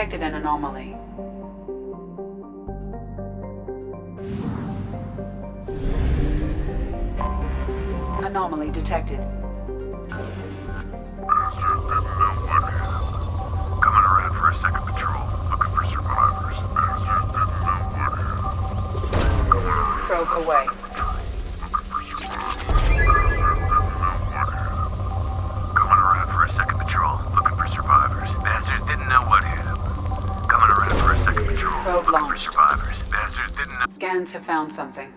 detected an anomaly. Anomaly detected. Coming around for a second patrol, looking for survivors. Probe away. Coming around for a second patrol, looking for survivors. Bastards didn't know what hit them. Coming around for a second patrol, Probe looking for launched. survivors. Bastards didn't know. Scans have found something.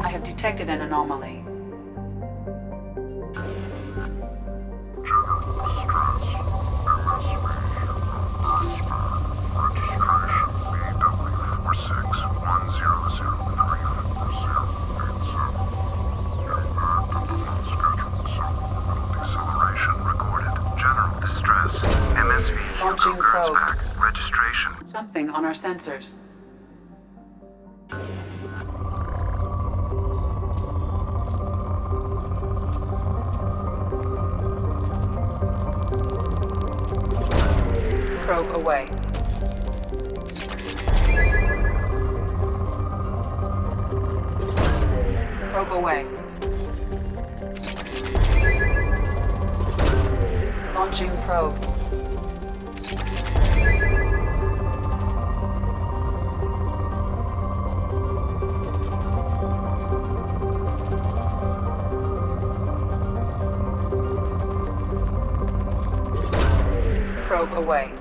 I have detected an anomaly. Launching probe. Registration. Something on our sensors. Probe away. Probe away. Launching probe. Probe away.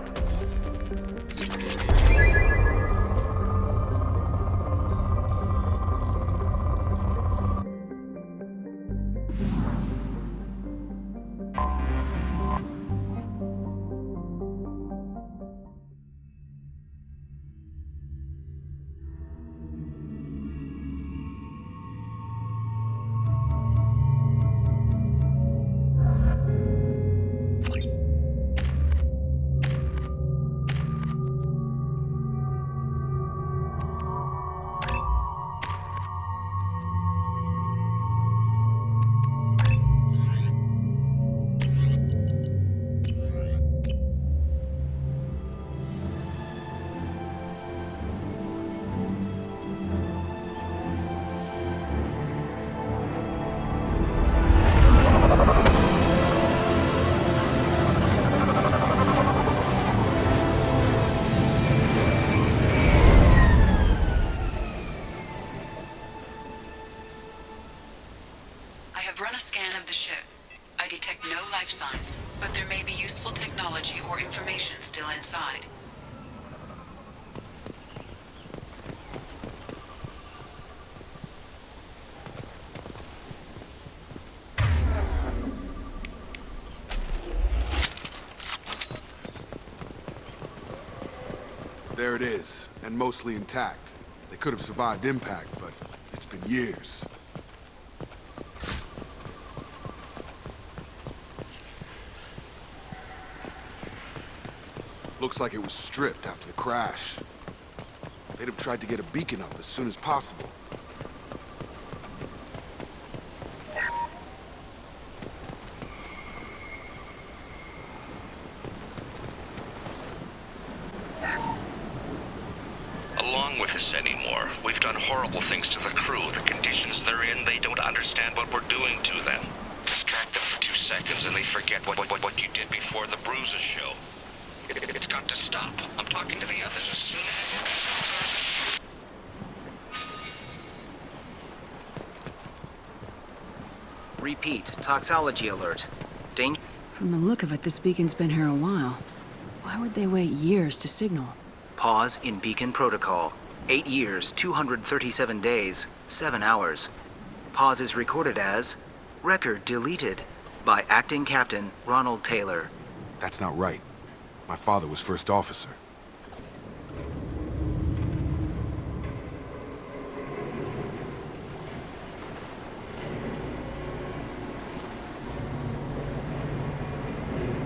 Run a scan of the ship. I detect no life signs, but there may be useful technology or information still inside. There it is, and mostly intact. They could have survived impact, but it's been years. Looks like it was stripped after the crash. They'd have tried to get a beacon up as soon as possible. Along with this anymore, we've done horrible things to the crew. The conditions they're in, they don't understand what we're doing to them. Distract them for 2 seconds and they forget what you did before the bruises show. It's got to stop. I'm talking to the others as soon as... Repeat, toxology alert. Danger. From the look of it, this beacon's been here a while. Why would they wait years to signal? Pause in beacon protocol. 8 years, 237 days, 7 hours. Pause is recorded as record deleted by acting captain Ronald Taylor. That's not right. My father was first officer.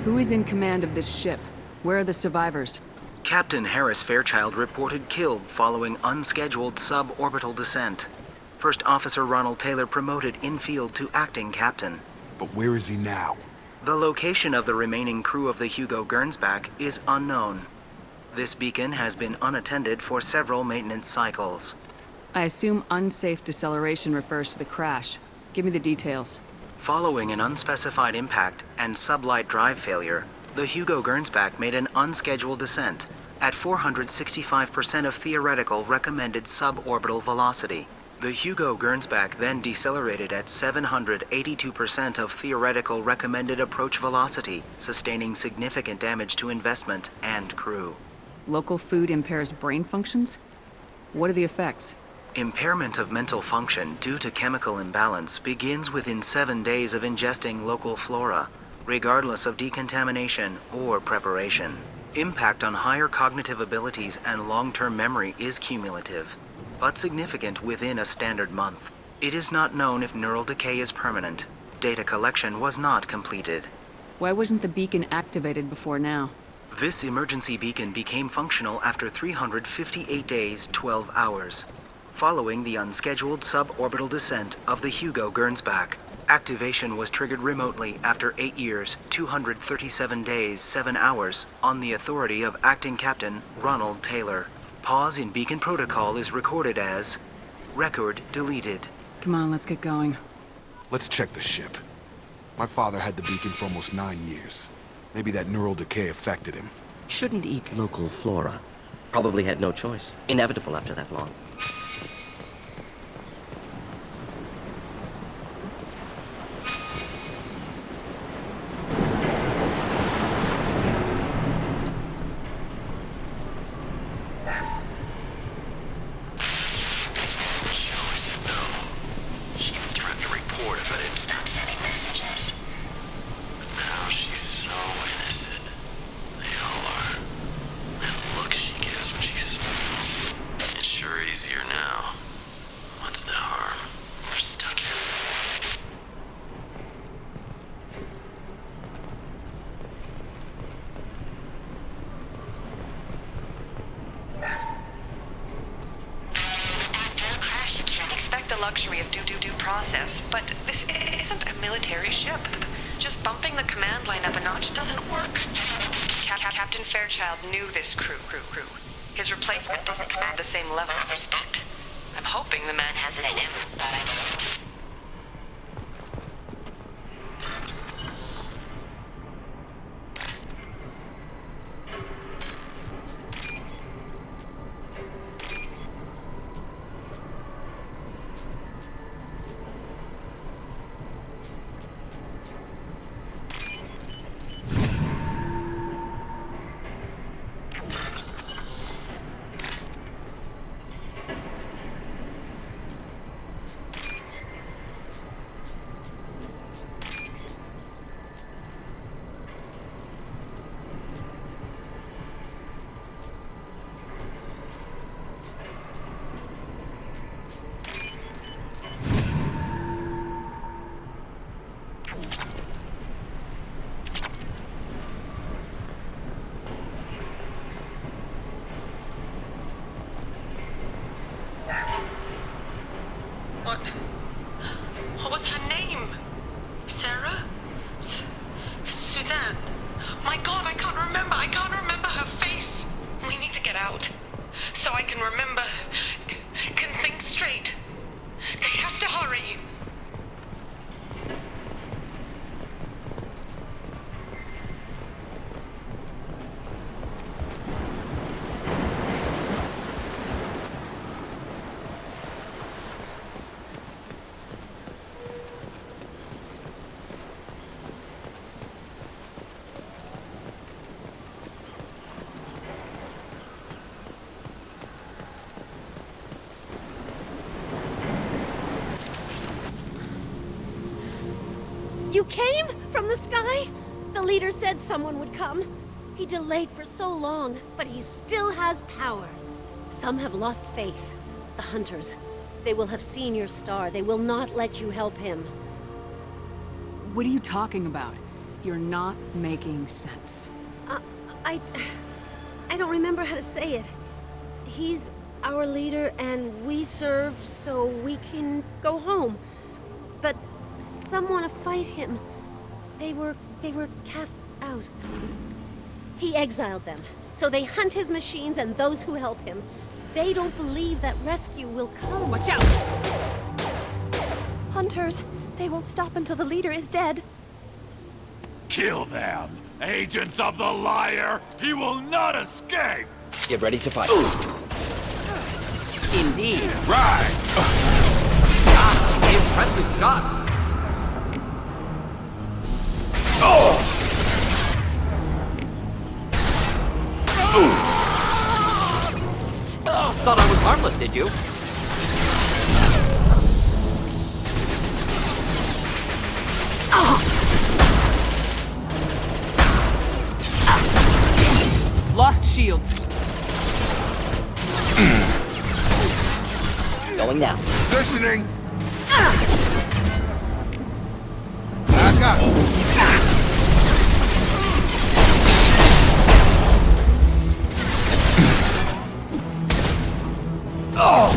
Who is in command of this ship? Where are the survivors? Captain Harris Fairchild reported killed following unscheduled suborbital descent. First Officer Ronald Taylor promoted in-field to acting captain. But where is he now? The location of the remaining crew of the Hugo Gernsback is unknown. This beacon has been unattended for several maintenance cycles. I assume unsafe deceleration refers to the crash. Give me the details. Following an unspecified impact and sublight drive failure, the Hugo Gernsback made an unscheduled descent at 465% of theoretical recommended suborbital velocity. The Hugo Gernsback then decelerated at 782% of theoretical recommended approach velocity, sustaining significant damage to investment and crew. Local food impairs brain functions? What are the effects? Impairment of mental function due to chemical imbalance begins within 7 days of ingesting local flora, regardless of decontamination or preparation. Impact on higher cognitive abilities and long-term memory is cumulative, but significant within a standard month. It is not known if neural decay is permanent. Data collection was not completed. Why wasn't the beacon activated before now? This emergency beacon became functional after 358 days, 12 hours, following the unscheduled suborbital descent of the Hugo Gernsback. Activation was triggered remotely after 8 years, 237 days, 7 hours, on the authority of Acting Captain Ronald Taylor. Pause in beacon protocol is recorded as record deleted. Come on, let's get going. Let's check the ship. My father had the beacon for almost 9 years. Maybe that neural decay affected him. Shouldn't eat local flora. Probably had no choice. Inevitable after that long. Luxury of due process, but this isn't a military ship. Just bumping the command line up a notch doesn't work. Captain Fairchild knew this crew. His replacement doesn't command the same level of respect. I'm hoping the man has it in him, but I don't. What was her name? Sarah? Suzanne? My God, I can't remember her face. We need to get out. So I can remember, can think straight. They have to hurry. You came from the sky? The leader said someone would come. He delayed for so long, but he still has power. Some have lost faith. The hunters. They will have seen your star. They will not let you help him. What are you talking about? You're not making sense. I don't remember how to say it. He's our leader and we serve so we can go home. But some want to fight him. They were cast out. He exiled them. So they hunt his machines and those who help him. They don't believe that rescue will come. Watch out! Hunters, they won't stop until the leader is dead. Kill them! Agents of the liar! He will not escape! Get ready to fight. Indeed. Right! Impressive shot! Thought I was harmless, did you? Lost shields. Going now. Positioning! Back up!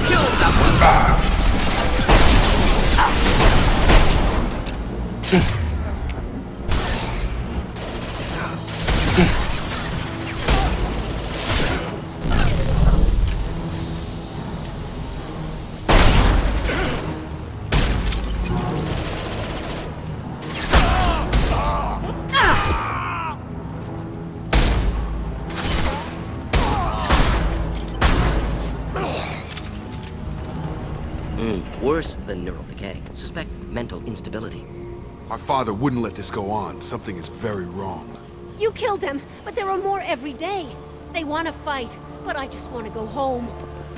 Kill that one! Worse than neural decay. Suspect mental instability. My father wouldn't let this go on. Something is very wrong. You killed them, but there are more every day. They want to fight, but I just want to go home.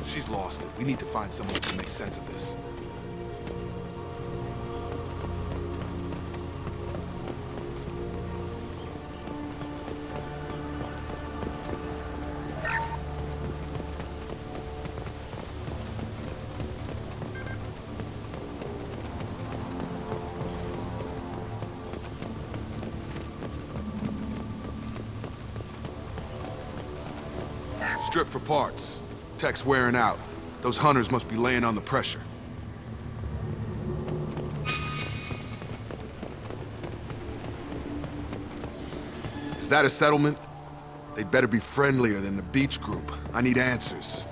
She's lost it. We need to find someone who can make sense of this. Strip for parts. Tech's wearing out. Those hunters must be laying on the pressure. Is that a settlement? They'd better be friendlier than the beach group. I need answers.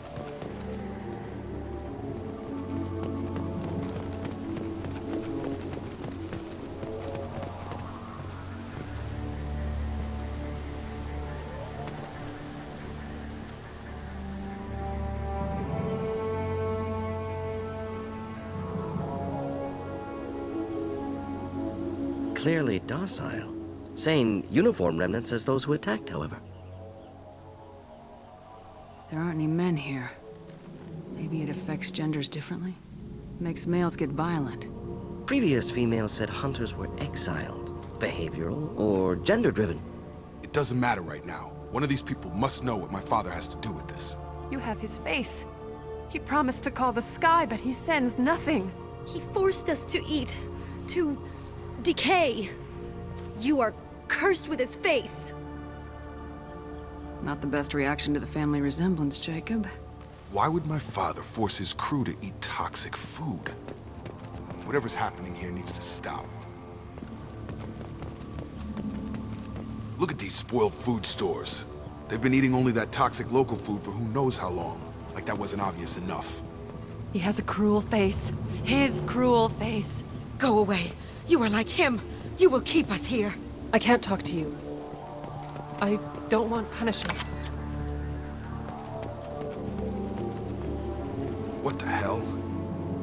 Clearly docile. Same uniform remnants as those who attacked, however. There aren't any men here. Maybe it affects genders differently? Makes males get violent. Previous females said hunters were exiled, behavioral, or gender-driven. It doesn't matter right now. One of these people must know what my father has to do with this. You have his face. He promised to call the sky, but he sends nothing. He forced us to eat, to decay. You are cursed with his face. Not the best reaction to the family resemblance, Jacob. Why would my father force his crew to eat toxic food? Whatever's happening here needs to stop. Look at these spoiled food stores. They've been eating only that toxic local food for who knows how long. Like that wasn't obvious enough. He has a cruel face. His cruel face. Go away. You are like him. You will keep us here. I can't talk to you. I don't want punishment. What the hell?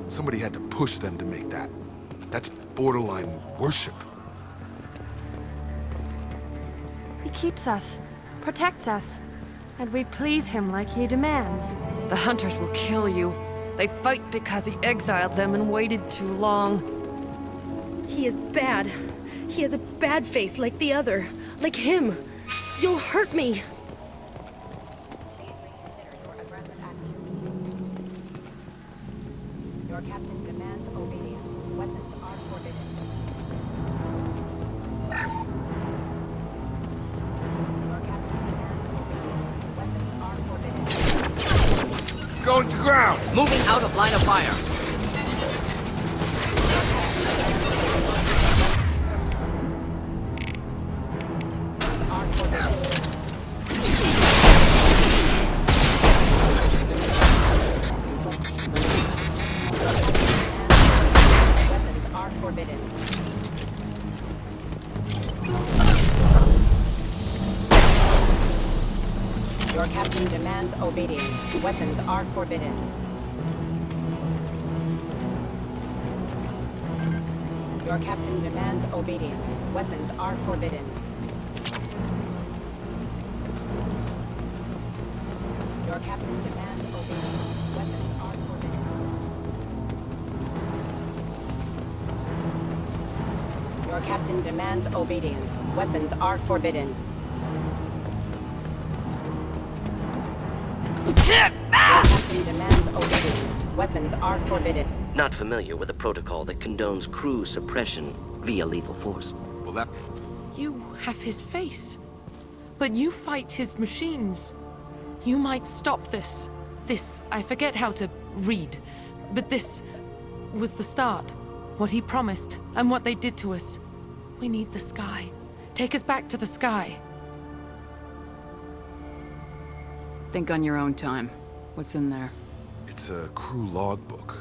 Somebody had to push them to make that. That's borderline worship. He keeps us, protects us, and we please him like he demands. The hunters will kill you. They fight because he exiled them and waited too long. He is bad. He has a bad face like the other. Like him. You'll hurt me. Your captain demands obedience. Weapons are forbidden. Your captain demands obedience. Weapons are forbidden. Going to ground! Moving out of line of fire. Your captain demands obedience. Weapons are forbidden. Your captain demands obedience. Weapons are forbidden. Your captain demands obedience. Weapons are forbidden. Your captain demands obedience. Weapons are forbidden. Your captain demands obedience. Weapons are forbidden. Not familiar with a protocol that condones crew suppression via lethal force. Well, that... You have his face. But you fight his machines. You might stop this. This, I forget how to read. But this was the start. What he promised, and what they did to us. We need the sky. Take us back to the sky. Think on your own time. What's in there? It's a crew logbook.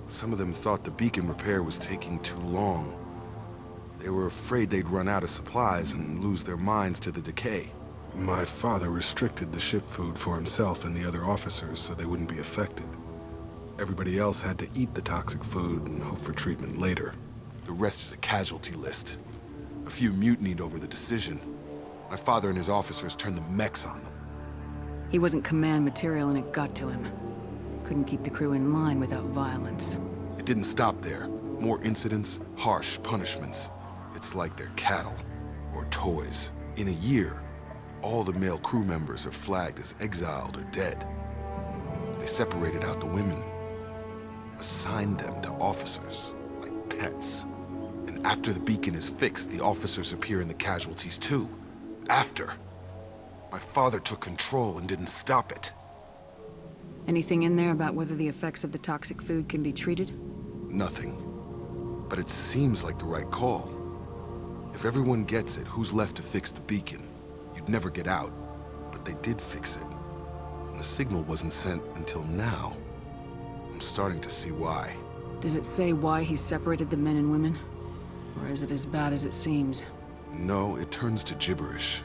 Some of them thought the beacon repair was taking too long. They were afraid they'd run out of supplies and lose their minds to the decay. My father restricted the ship food for himself and the other officers so they wouldn't be affected. Everybody else had to eat the toxic food and hope for treatment later. The rest is a casualty list. A few mutinied over the decision. My father and his officers turned the mechs on them. He wasn't command material and it got to him. Couldn't keep the crew in line without violence. It didn't stop there. More incidents, harsh punishments. It's like they're cattle, or toys. In a year, all the male crew members are flagged as exiled or dead. They separated out the women, assigned them to officers, like pets. And after the beacon is fixed, the officers appear in the casualties too. After. My father took control and didn't stop it. Anything in there about whether the effects of the toxic food can be treated? Nothing. But it seems like the right call. If everyone gets it, who's left to fix the beacon? You'd never get out. But they did fix it. And the signal wasn't sent until now. I'm starting to see why. Does it say why he separated the men and women? Or is it as bad as it seems? No, it turns to gibberish.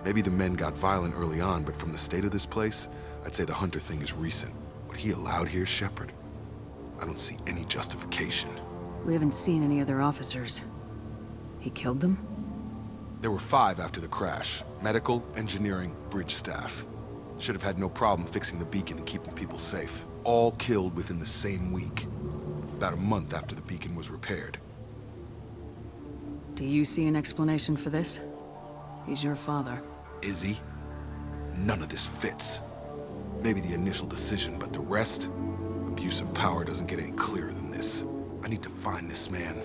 Maybe the men got violent early on, but from the state of this place, I'd say the Hunter thing is recent. What he allowed here, Shepard, I don't see any justification. We haven't seen any other officers. He killed them? There were 5 after the crash. Medical, engineering, bridge staff. Should have had no problem fixing the beacon and keeping people safe. All killed within the same week. About a month after the beacon was repaired. Do you see an explanation for this? He's your father. Is he? None of this fits. Maybe the initial decision, but the rest? Abuse of power doesn't get any clearer than this. I need to find this man.